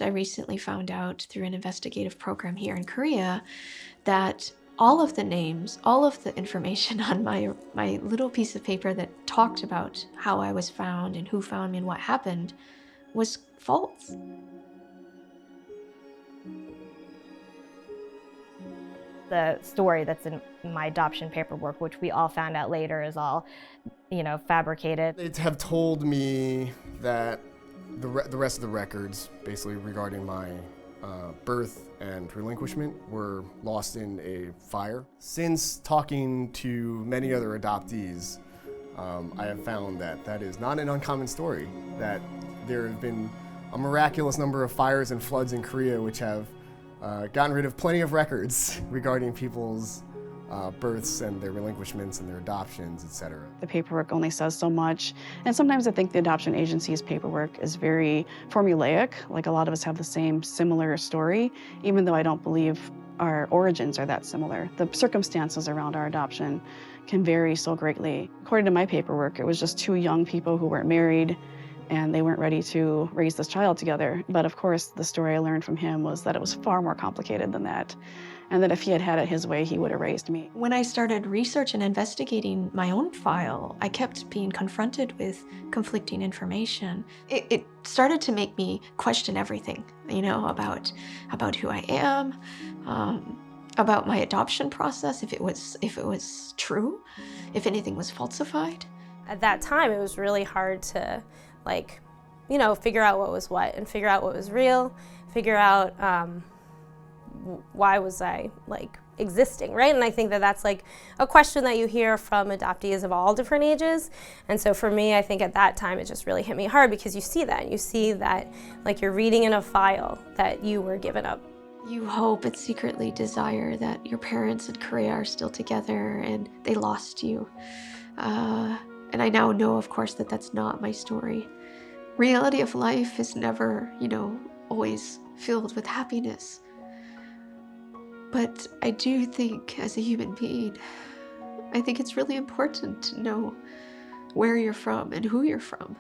I recently found out through an investigative program here in Korea that all of the names, all of the information on my little piece of paper that talked about how I was found and who found me and what happened was false. The story that's in my adoption paperwork, which we all found out later is all, fabricated. They have told me that the rest of the records, basically regarding my birth and relinquishment, were lost in a fire. Since talking to many other adoptees, I have found that that is not an uncommon story, that there have been a miraculous number of fires and floods in Korea which have gotten rid of plenty of records regarding people's births and their relinquishments and their adoptions, etc. The paperwork only says so much, and sometimes I think the adoption agency's paperwork is very formulaic, like a lot of us have the same similar story, even though I don't believe our origins are that similar. The circumstances around our adoption can vary so greatly. According to my paperwork, it was just two young people who weren't married, and they weren't ready to raise this child together. But of course, the story I learned from him was that it was far more complicated than that, and that if he had had it his way, he would have raised me. When I started research and investigating my own file, I kept being confronted with conflicting information. It started to make me question everything, about who I am, about my adoption process, if it was true, if anything was falsified. At that time, it was really hard to figure out what was what and figure out what was real, figure out why was I existing, right? And I think that that's a question that you hear from adoptees of all different ages. And so for me, I think at that time it just really hit me hard, because you see that you're reading in a file that you were given up. You hope and secretly desire that your parents in Korea are still together and they lost you. And I now know, of course, that that's not my story. Reality of life is never, always filled with happiness. But I do think, as a human being, I think it's really important to know where you're from and who you're from.